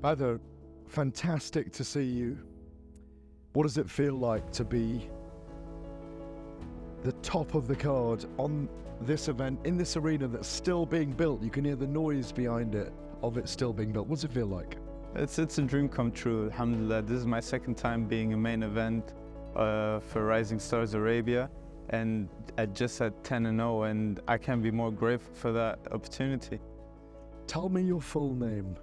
Badr, fantastic to see you. What does it feel like to be the top of the card on this event, in this arena that's still being built? You can hear the noise behind it of it still being built. What does it feel like? It's a dream come true, alhamdulillah. This is my second time being a main event for Rising Stars Arabia, and I just at 10-0, and I can't be more grateful for that opportunity. Tell me your full name.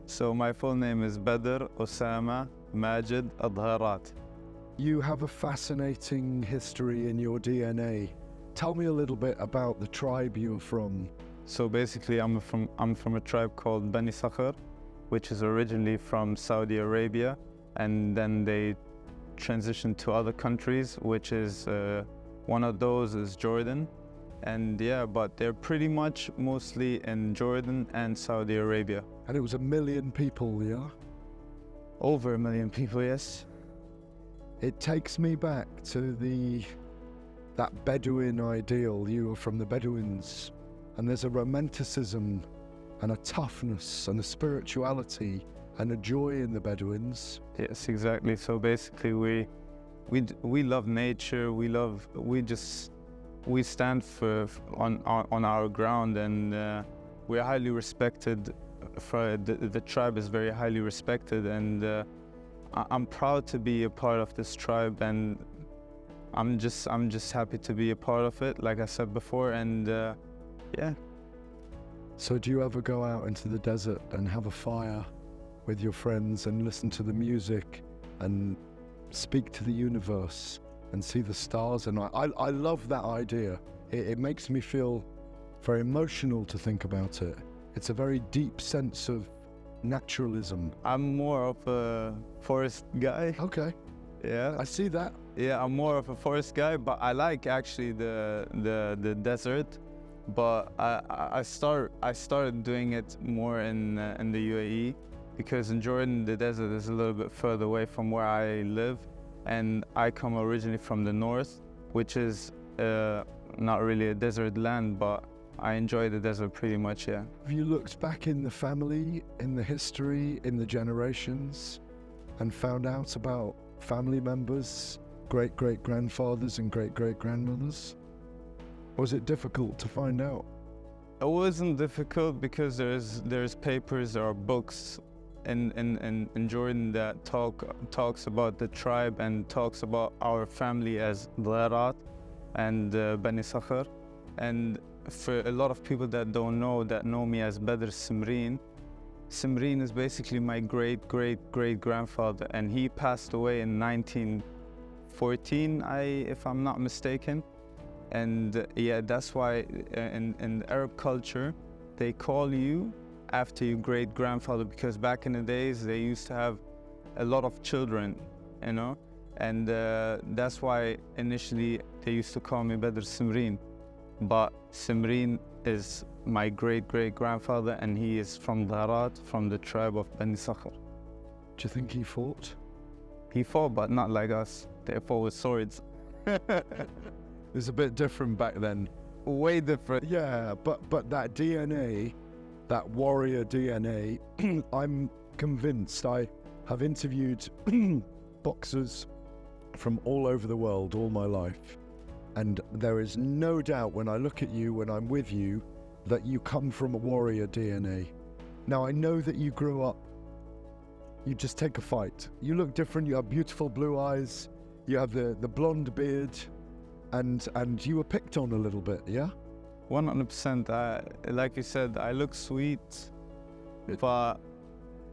So my full name is Badr Osama Majid Dherat. You have a fascinating history in your DNA. Tell me a little bit about the tribe you're from. So basically, I'm from a tribe called Bani Sakhr, which is originally from Saudi Arabia, and then they transitioned to other countries, which is one of those is Jordan. And yeah, but they're pretty much mostly in Jordan and Saudi Arabia. And it was 1 million people, yeah? Over 1 million people, yes. It takes me back to that Bedouin ideal. You are from the Bedouins, and there's a romanticism and a toughness and a spirituality and a joy in the Bedouins. Yes, exactly. So basically, we love nature. We stand on our ground, and we're highly respected. The tribe is very highly respected, and I'm proud to be a part of this tribe, and I'm just happy to be a part of it, like I said before, and yeah. So do you ever go out into the desert and have a fire with your friends and listen to the music and speak to the universe and see the stars? And I love that idea. It makes me feel very emotional to think about it. It's a very deep sense of naturalism. I'm more of a forest guy. Okay. Yeah. I see that. Yeah, I'm more of a forest guy, but I like actually the desert. But I started doing it more in the UAE, because in Jordan the desert is a little bit further away from where I live. And I come originally from the north, which is not really a desert land, but I enjoy the desert pretty much, yeah. Have you looked back in the family, in the history, in the generations, and found out about family members, great-great-grandfathers and great-great-grandmothers? Or was it difficult to find out? It wasn't difficult, because there's papers or books in Jordan that talks about the tribe and talks about our family as Dherat and Bani Sakhr. And for a lot of people that don't know, that know me as Badr Simreen is basically my great-great-great-grandfather, and he passed away in 1914, if I'm not mistaken. And yeah, that's why in Arab culture they call you after your great-grandfather, because back in the days they used to have a lot of children, you know, and that's why initially they used to call me Badr Simreen. But Simreen is my great-great-grandfather, and he is from Dherat, from the tribe of Bani Sakhr. Do you think he fought? He fought, but not like us. They fought with swords. It was a bit different back then. Way different. Yeah, but that DNA, that warrior DNA, I'm convinced. I have interviewed boxers from all over the world all my life, and there is no doubt when I look at you, when I'm with you, that you come from a warrior DNA. Now, I know that you grew up, you just take a fight. You look different, you have beautiful blue eyes, you have the blonde beard, and you were picked on a little bit, yeah? 100%. Like you said, I look sweet, but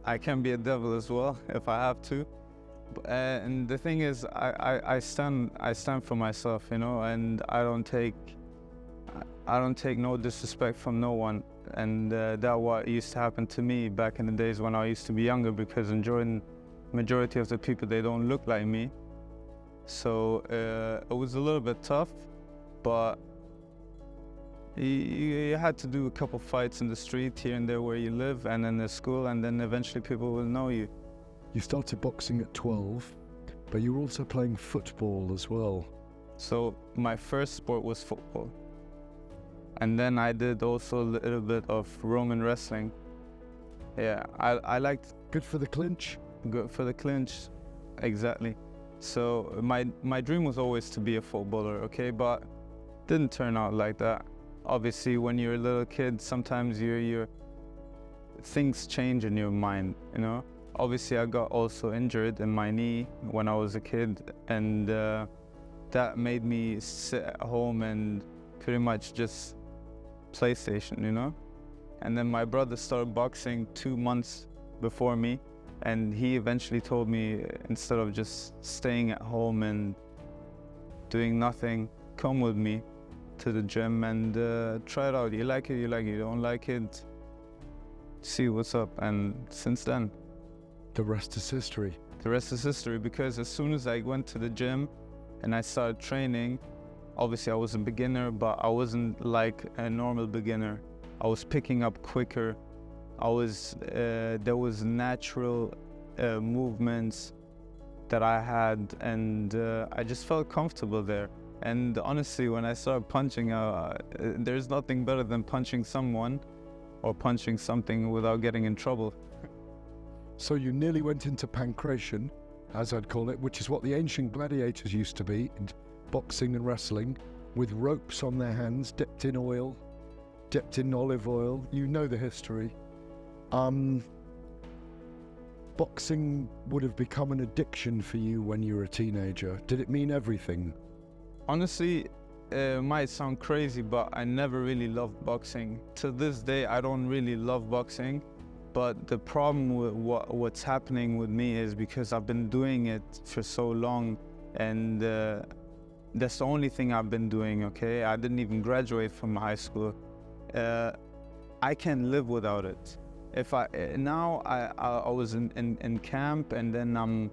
I can be a devil as well if I have to. And the thing is, I stand for myself, you know, and I don't take no disrespect from no one. And that what used to happen to me back in the days when I used to be younger, because in Jordan, majority of the people, they don't look like me. So it was a little bit tough, but you had to do a couple fights in the street here and there where you live, and in the school, and then eventually people will know you. You started boxing at 12, but you were also playing football as well. So my first sport was football. And then I did also a little bit of Roman wrestling. Yeah, I liked Good for the clinch. good for the clinch, exactly. So my dream was always to be a footballer, okay, but didn't turn out like that. Obviously, when you're a little kid, sometimes your things change in your mind, you know. Obviously, I got also injured in my knee when I was a kid, and that made me sit at home and pretty much just PlayStation, you know. And then my brother started boxing 2 months before me, and he eventually told me, instead of just staying at home and doing nothing, come with me to the gym and try it out. You like it, you like it. You don't like it, see what's up. And since then, The rest is history. the rest is history, because as soon as I went to the gym and I started training, obviously I was a beginner, but I wasn't like a normal beginner. I was picking up quicker. There was natural movements that I had, and I just felt comfortable there. And honestly, when I started punching, there's nothing better than punching someone or punching something without getting in trouble. So you nearly went into pancration, as I'd call it, which is what the ancient gladiators used to be, in boxing and wrestling, with ropes on their hands, dipped in oil, dipped in olive oil. You know the history. Boxing would have become an addiction for you when you were a teenager. Did it mean everything? Honestly, it might sound crazy, but I never really loved boxing. To this day, I don't really love boxing. But the problem with what's happening with me is because I've been doing it for so long, and that's the only thing I've been doing, okay? I didn't even graduate from high school. I can live without it. If I was in camp, and then I'm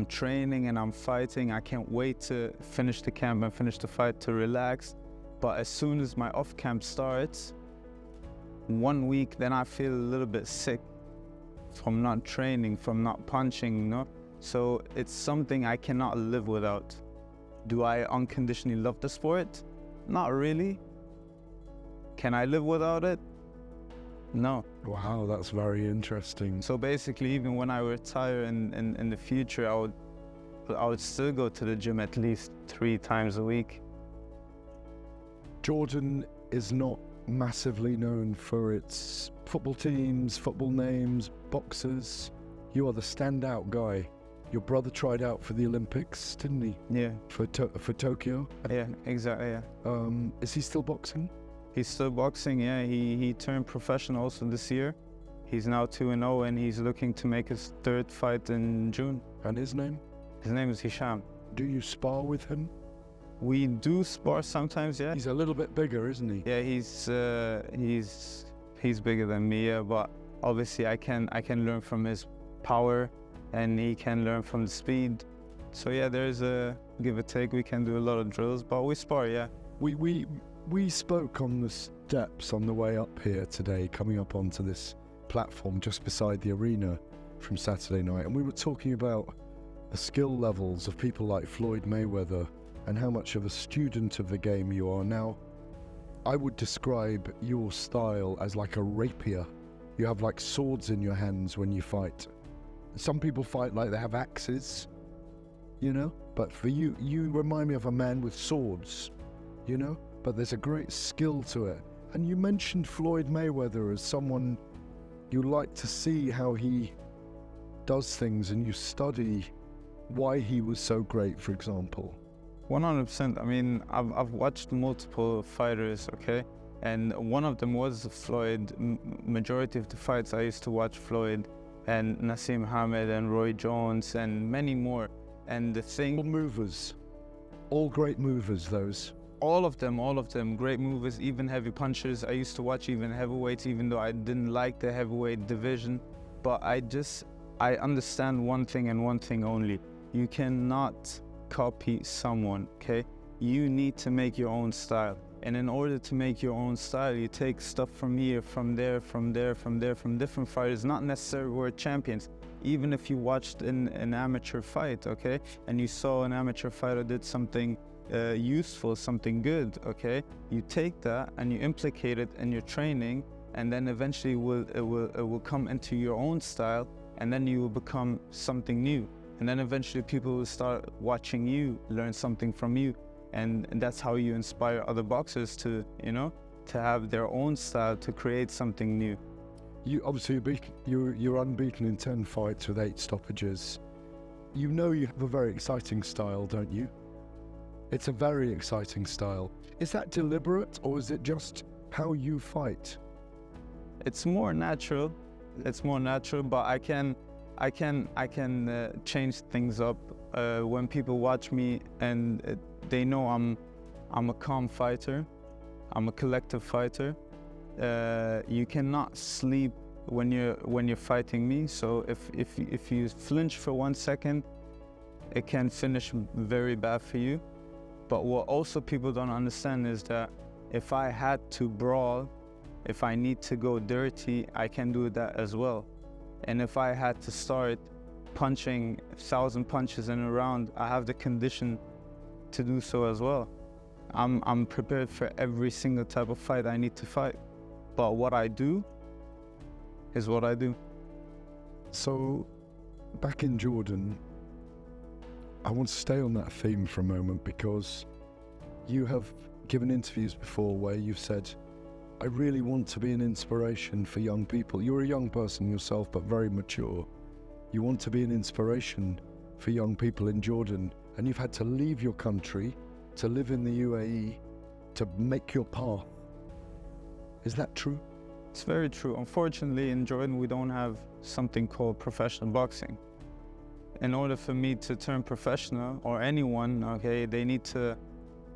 training and I'm fighting. I can't wait to finish the camp and finish the fight to relax. But as soon as my off camp starts, 1 week, then I feel a little bit sick from not training, from not punching, you know? So it's something I cannot live without. Do I unconditionally love the sport? Not really. Can I live without it? No. Wow, that's very interesting. So basically, even when I retire in the future, I would still go to the gym at least 3 times a week. Jordan is not massively known for its football teams, football names, boxers. You are the standout guy. Your brother tried out for the Olympics, didn't he? Yeah. For Tokyo. Yeah, exactly, yeah. Is he still boxing? He's still boxing, yeah. He turned professional also this year. He's now 2-0, and he's looking to make his 3rd fight in June. And his name? His name is Hisham. Do you spar with him? We do spar sometimes, yeah. He's a little bit bigger, isn't he? Yeah, he's bigger than me, yeah, but obviously I can learn from his power, and he can learn from the speed. So yeah, there's a give or take. We can do a lot of drills, but we spar, yeah. We spoke on the steps on the way up here today, coming up onto this platform just beside the arena from Saturday night, and we were talking about the skill levels of people like Floyd Mayweather and how much of a student of the game you are. Now, I would describe your style as like a rapier. You have like swords in your hands when you fight. Some people fight like they have axes, you know? But for you, you remind me of a man with swords, you know? But there's a great skill to it. And you mentioned Floyd Mayweather as someone you like to see how he does things, and you study why he was so great, for example. 100%. I mean, I've watched multiple fighters, okay? And one of them was Floyd. Majority of the fights I used to watch Floyd, and Nassim Hamed and Roy Jones and many more. And the thing... All movers. All great movers, those. All of them, great movers, even heavy punchers. I used to watch even heavyweights, even though I didn't like the heavyweight division. But I understand one thing and one thing only. You cannot copy someone, okay? You need to make your own style. And in order to make your own style, you take stuff from here, from there, from different fighters, not necessarily world champions. Even if you watched an amateur fight, okay? And you saw an amateur fighter did something useful, something good, okay? You take that and you implicate it in your training, and then eventually it will come into your own style, and then you will become something new, and then eventually people will start watching you, learn something from you, and that's how you inspire other boxers to, you know, to have their own style, to create something new. You obviously you're unbeaten in 10 fights with 8 stoppages. You know you have a very exciting style, don't you? It's a very exciting style. Is that deliberate, or is it just how you fight? It's more natural. It's more natural, but I can change things up. When people watch me and they know I'm a calm fighter, I'm a collective fighter. You cannot sleep when you're fighting me. So if you flinch for 1 second, it can finish very bad for you. But what also people don't understand is that if I had to brawl, if I need to go dirty, I can do that as well. And if I had to start punching 1,000 punches in a round, I have the condition to do so as well. I'm prepared for every single type of fight I need to fight. But what I do is what I do. So, back in Jordan, I want to stay on that theme for a moment, because you have given interviews before where you've said, I really want to be an inspiration for young people. You're a young person yourself, but very mature. You want to be an inspiration for young people in Jordan, and you've had to leave your country to live in the UAE to make your path. Is that true? It's very true. Unfortunately, in Jordan, we don't have something called professional boxing. In order for me to turn professional, or anyone, okay, they need to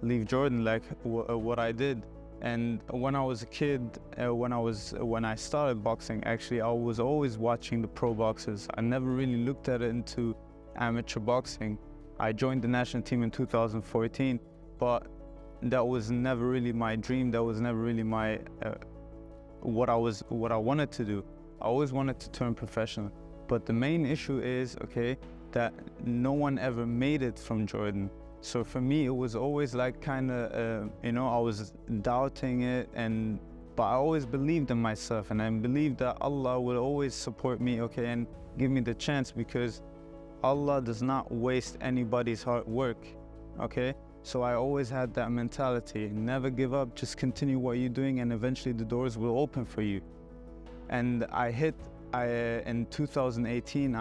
leave Jordan, like what I did. And when I was a kid, when I started boxing, actually, I was always watching the pro boxers. I never really looked at it into amateur boxing. I joined the national team in 2014, but that was never really my dream. That was never really my what I wanted to do. I always wanted to turn professional. But the main issue is, okay, that no one ever made it from Jordan. So for me, it was always like kind of, you know, I was doubting it, but I always believed in myself, and I believed that Allah will always support me, okay, and give me the chance, because Allah does not waste anybody's hard work, okay? So I always had that mentality, never give up, just continue what you're doing, and eventually the doors will open for you. And in 2018,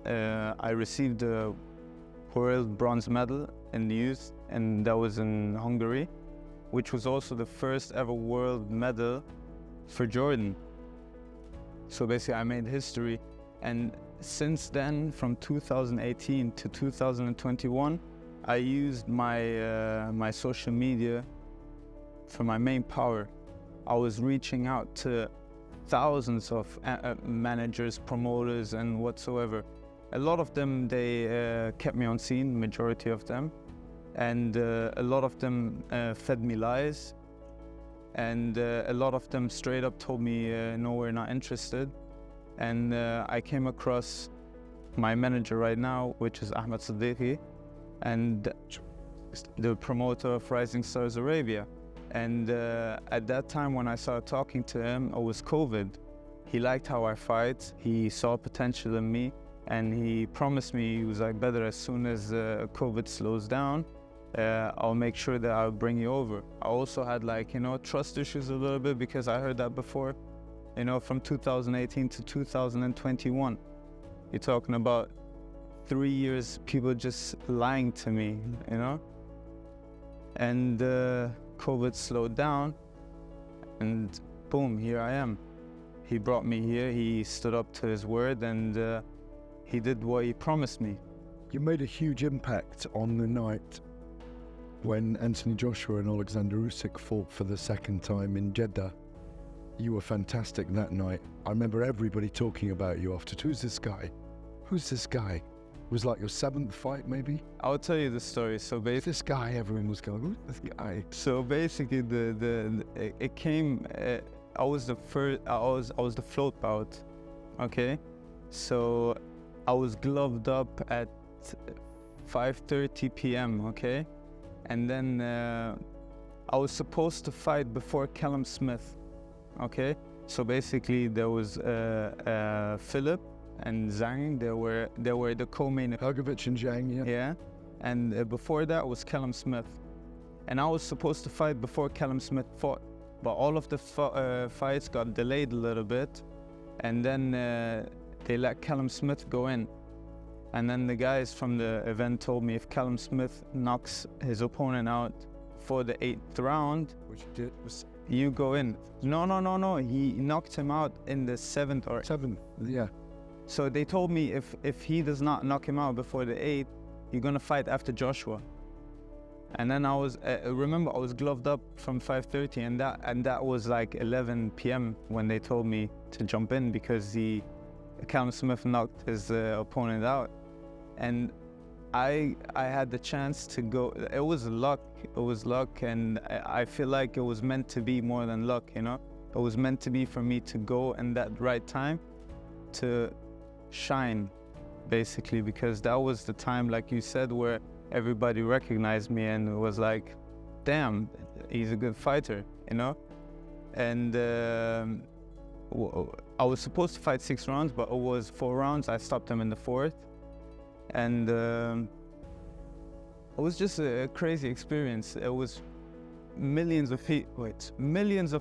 I received a world bronze medal in the youth, and that was in Hungary, which was also the first ever world medal for Jordan. So basically I made history, and since then, from 2018 to 2021, I used my social media for my main power. I was reaching out to thousands of managers, promoters, and whatsoever. A lot of them, they kept me on scene, majority of them. And a lot of them fed me lies. And a lot of them straight up told me, no, we're not interested. And I came across my manager right now, which is Ahmed Siddiqui, and the promoter of Rising Stars Arabia. And at that time when I started talking to him, it was COVID. He liked how I fight, he saw potential in me, and he promised me, he was like, Bedr, as soon as COVID slows down, I'll make sure that I'll bring you over. I also had, like, you know, trust issues a little bit, because I heard that before, you know, from 2018 to 2021. You're talking about 3 years, people just lying to me, you know? And COVID slowed down, and boom, here I am. He brought me here, he stood up to his word, and he did what he promised me. You made a huge impact on the night when Anthony Joshua and Alexander Usyk fought for the second time in Jeddah. You were fantastic that night. I remember everybody talking about you after. Who's this guy? Who's this guy? It was like your 7th fight, maybe? I'll tell you the story. So basically, This guy, everyone was going, who's this guy? So basically, it came. I was the first. I was the float bout. Okay, so I was gloved up at 5:30 p.m. Okay, and then I was supposed to fight before Callum Smith. okay? So basically there was Philip and Zhang, they were the co-main. Hergovich and Zhang, yeah. Yeah, and before that was Callum Smith. And I was supposed to fight before Callum Smith fought, but all of the fights got delayed a little bit, and then they let Callum Smith go in. And then the guys from the event told me if Callum Smith knocks his opponent out for the 8th round, Which he did was you go in. No. He knocked him out in the 7th or 7th, yeah. So they told me if he does not knock him out before the 8th, you're gonna fight after Joshua. And then I was remember I was gloved up from 5:30, and that was like 11 p.m. when they told me to jump in because Callum Smith knocked his opponent out, and I had the chance to go. It was luck. It was luck, and I feel like it was meant to be more than luck. You know, it was meant to be for me to go in that right time, to shine, basically, because that was the time, like you said, where everybody recognized me and it was like, damn, he's a good fighter, you know? And I was supposed to fight 6 rounds, but it was 4 rounds. I stopped him in the 4th. And it was just a crazy experience. It was millions of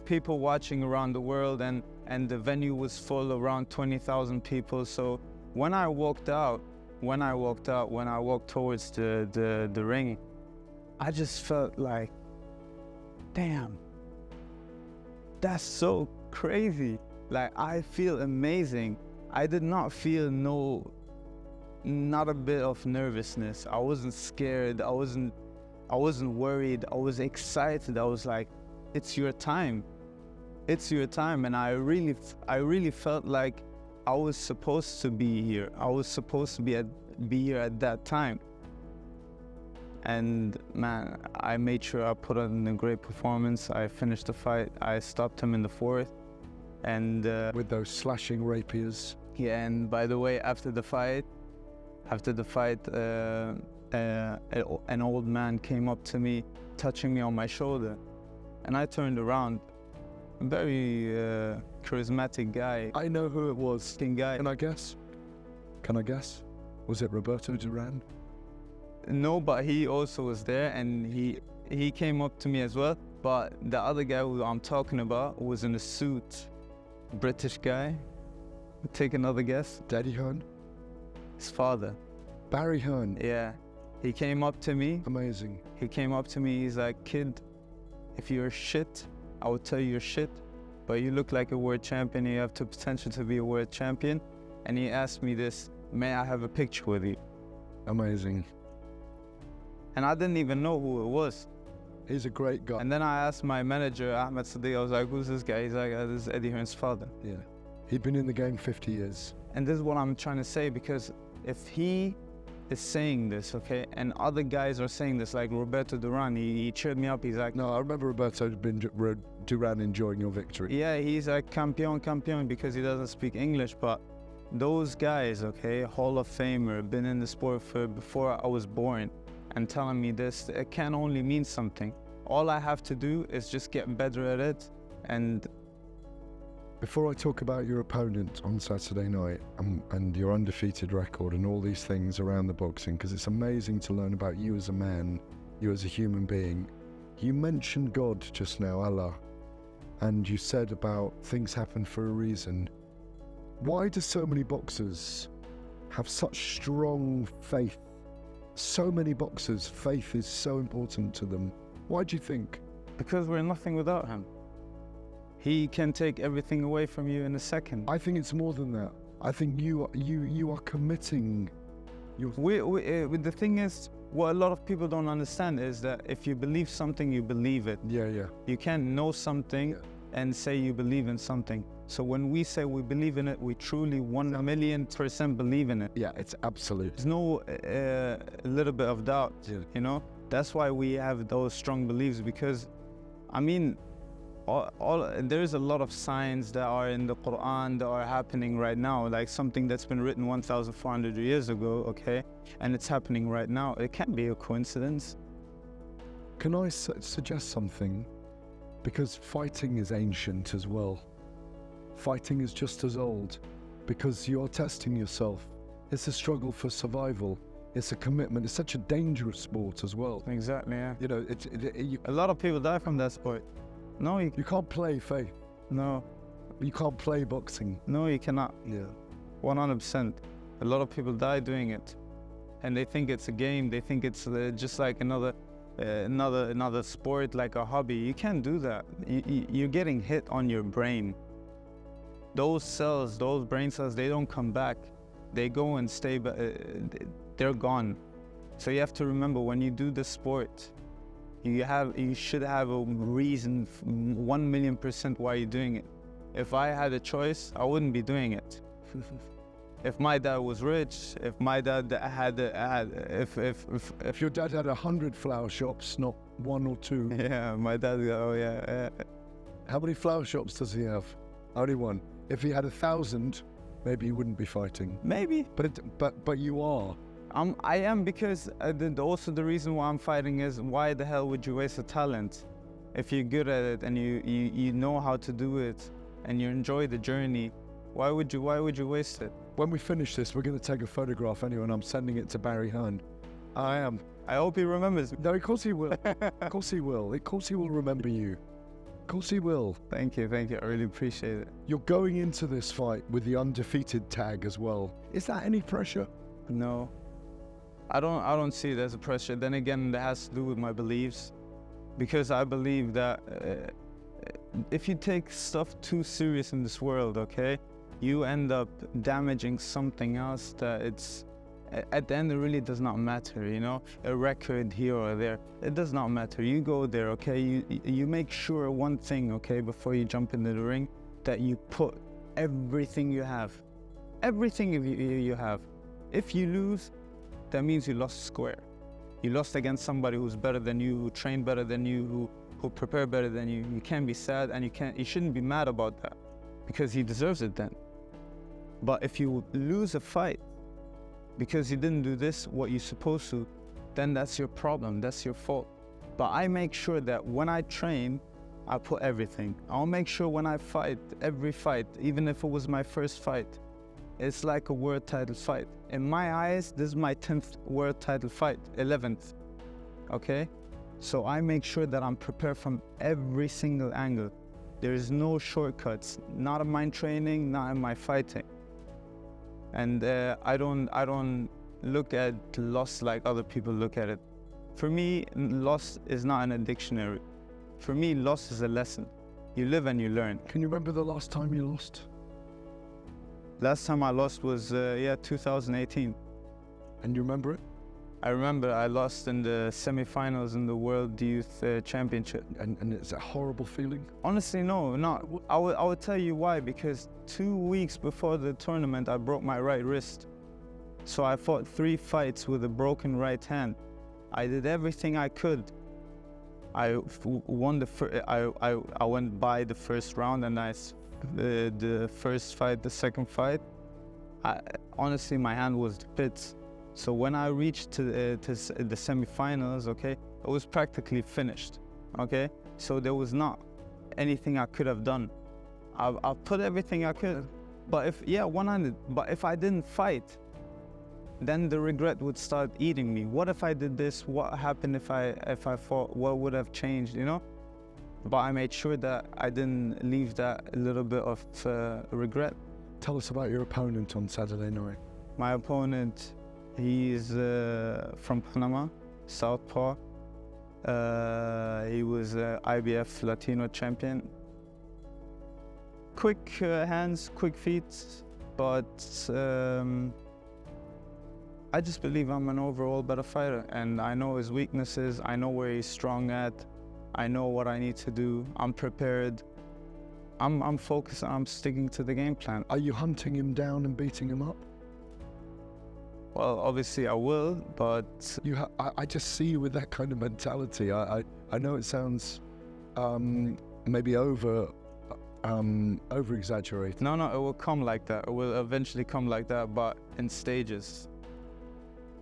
people watching around the world, and the venue was full, around 20,000 people. So when I walked towards the ring, I just felt like, damn, that's so crazy. Like, I feel amazing. I did not feel not a bit of nervousness. I wasn't scared. I wasn't worried. I was excited. I was like, it's your time. It's your time. And I really felt like I was supposed to be here. I was supposed to be here at that time. And man, I made sure I put on a great performance. I finished the fight. I stopped him in the 4th. And with those slashing rapiers. yeah, and by the way, after the fight, an old man came up to me, touching me on my shoulder, and I turned around. A very charismatic guy. I know who it was. Guy. Can I guess? Was it Roberto Duran? No, but he also was there, and he came up to me as well. But the other guy who I'm talking about was in a suit, British guy. Take another guess. Daddy Hearn? His father. Barry Hearn. Yeah. He came up to me. Amazing. He came up to me. He's like, kid, if you're shit, I would tell you you're shit. But you look like a world champion. You have the potential to be a world champion. And he asked me this, may I have a picture with you? Amazing. And I didn't even know who it was. He's a great guy. And then I asked my manager, Ahmed Sadiq, I was like, who's this guy? He's like, this is Eddie Hearn's father. Yeah. He'd been in the game 50 years. And this is what I'm trying to say, because if he is saying this, okay, and other guys are saying this, like Roberto Duran, he cheered me up. He's like, no, I remember Roberto Duran enjoying your victory. Yeah, he's like campeón, because he doesn't speak English. But those guys, okay, Hall of Famer, been in the sport for before I was born, and telling me this, it can only mean something. All I have to do is just get better at it. And before I talk about your opponent on Saturday night and your undefeated record and all these things around the boxing, because it's amazing to learn about you as a man, you as a human being. You mentioned God just now, Allah, and you said about things happen for a reason. Why do so many boxers have such strong faith? So many boxers, faith is so important to them. Why do you think? Because we're nothing without him. He can take everything away from you in a second. I think it's more than that. I think you are committing. The thing is, what a lot of people don't understand is that if you believe something, you believe it. Yeah. You can't know something and say you believe in something. So when we say we believe in it, we truly 1,000,000% believe in it. Yeah, it's absolute. There's no little bit of doubt, you know? That's why we have those strong beliefs, because, I mean, there's a lot of signs that are in the Quran that are happening right now, like something that's been written 1,400 years ago, okay? And it's happening right now. It can't be a coincidence. Can I suggest something? because fighting is ancient as well. Fighting is just as old because you're testing yourself. It's a struggle for survival. It's a commitment. It's such a dangerous sport as well. Exactly, yeah. You know, A lot of people die from that sport. No, you can't play faith. no, You can't play boxing. no, you cannot. Yeah. 100%. A lot of people die doing it, and they think it's a game. They think it's just like another sport, like a hobby. You can't do that. You're getting hit on your brain. Those cells, those brain cells, they don't come back. They go and stay, but they're gone. So you have to remember, when you do the sport, you should have a reason, 1,000,000% why you're doing it. If I had a choice, I wouldn't be doing it. If my dad was rich, if my dad If your dad had 100 flower shops, not one or two. yeah, my dad, oh yeah. How many flower shops does he have? Only one. If he had 1,000, maybe he wouldn't be fighting. Maybe. But you are. I am, because also the reason why I'm fighting is, why the hell would you waste a talent if you're good at it and you know how to do it and you enjoy the journey? Why would you waste it? When we finish this, we're going to take a photograph anyway, and I'm sending it to Barry Hearn. I am. I hope he remembers me. No, of course he will. Of course he will. Of course he will remember you. Of course he will. Thank you. I really appreciate it. You're going into this fight with the Undefeated tag as well. Is that any pressure? No, I don't see it as a pressure. Then again, that has to do with my beliefs, because I believe that if you take stuff too serious in this world, okay, you end up damaging something else that it's, at the end, it really does not matter, you know? A record here or there, it does not matter. You go there, okay? You make sure one thing, okay, before you jump into the ring, that you put everything you have. Everything you have. If you lose, that means you lost square. You lost against somebody who's better than you, who trained better than you, who prepared better than you. You can't be sad, and you shouldn't be mad about that, because he deserves it then. But if you lose a fight because you didn't do this, what you're supposed to, then that's your problem, that's your fault. But I make sure that when I train, I put everything. I'll make sure when I fight, every fight, even if it was my first fight, it's like a world title fight. In my eyes, this is my 10th world title fight, 11th, okay? So I make sure that I'm prepared from every single angle. There is no shortcuts, not in my training, not in my fighting. And I don't look at loss like other people look at it. For me, loss is not in a dictionary. For me, loss is a lesson. You live and you learn. Can you remember the last time you lost? Last time I lost was 2018. And you remember it? I remember I lost in the semi-finals in the World Youth Championship. And it's a horrible feeling? Honestly, no, not. I would tell you why, because 2 weeks before the tournament, I broke my right wrist. So I fought 3 fights with a broken right hand. I did everything I could. I won I went by the first round, and the first fight, the second fight, honestly, my hand was the pits. So when I reached to the semi-finals, okay, it was practically finished, okay? So there was not anything I could have done. I put everything I could, but but if I didn't fight, then the regret would start eating me. What if I did this? What happened if I fought? What would have changed, you know? But I made sure that I didn't leave that little bit of regret. Tell us about your opponent on Saturday night. My opponent, he's from Panama, Southpaw. He was IBF Latino champion. Quick hands, quick feet, but I just believe I'm an overall better fighter, and I know his weaknesses, I know where he's strong at, I know what I need to do, I'm prepared. I'm focused, I'm sticking to the game plan. Are you hunting him down and beating him up? Well, obviously I will, but... I just see you with that kind of mentality. I know it sounds maybe over-exaggerated. No, it will come like that. It will eventually come like that, but in stages.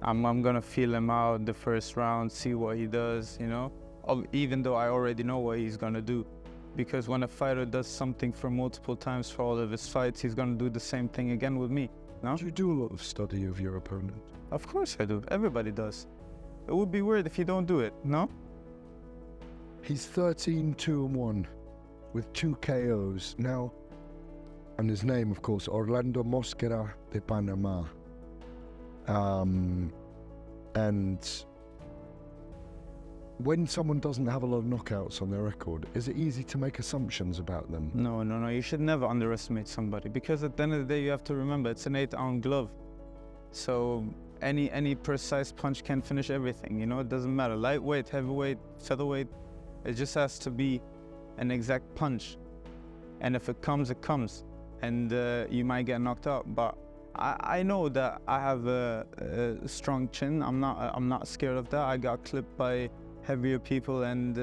I'm gonna feel him out the first round, see what he does, you know? Even though I already know what he's gonna do. Because when a fighter does something for multiple times for all of his fights, he's gonna do the same thing again with me. No? Do you do a lot of study of your opponent? Of course I do. Everybody does. It would be weird if you don't do it, no? He's 13-2-1 with 2 KOs now, and his name, of course, Orlando Mosquera de Panama. And when someone doesn't have a lot of knockouts on their record, is it easy to make assumptions about them? No. You should never underestimate somebody, because at the end of the day, you have to remember it's an 8-ounce glove. So any precise punch can finish everything. You know, it doesn't matter. Lightweight, heavyweight, featherweight. It just has to be an exact punch. And if it comes, it comes. And you might get knocked out. But I know that I have a strong chin. I'm not scared of that. I got clipped by heavier people and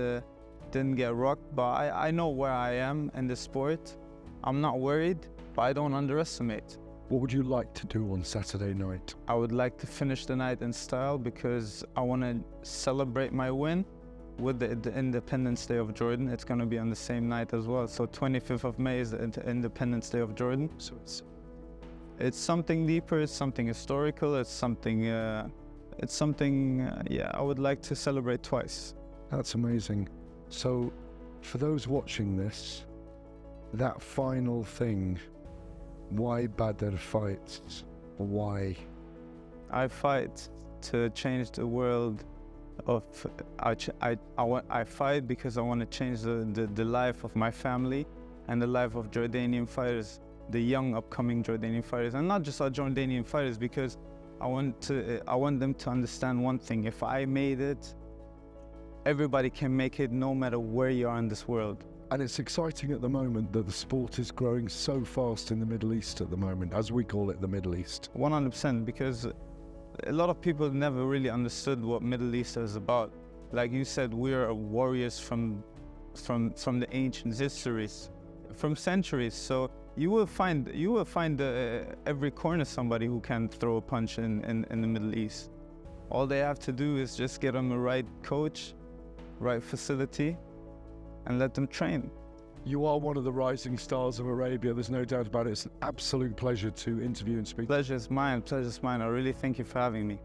didn't get rocked. But I know where I am in the sport. I'm not worried, but I don't underestimate. What would you like to do on Saturday night? I would like to finish the night in style, because I want to celebrate my win with the Independence Day of Jordan. It's going to be on the same night as well. So 25th of May is the Independence Day of Jordan. So It's something deeper, it's something historical, it's something, I would like to celebrate twice. that's amazing. So for those watching this, that final thing, why Badr fights? Why? I fight to change the world I fight because I want to change the life of my family and the life of Jordanian fighters, the young upcoming Jordanian fighters, and not just our Jordanian fighters, because I want them to understand one thing: if I made it, everybody can make it, no matter where you are in this world. And it's exciting at the moment that the sport is growing so fast in the Middle East at the moment, as we call it, the Middle East. 100%, because a lot of people never really understood what Middle East is about. Like you said, we are warriors from the ancient histories, from centuries. So you will find every corner somebody who can throw a punch in the Middle East. All they have to do is just get them the right coach, right facility, and let them train. You are one of the rising stars of Arabia, there's no doubt about it. It's an absolute pleasure to interview and speak. Pleasure's mine. I really thank you for having me.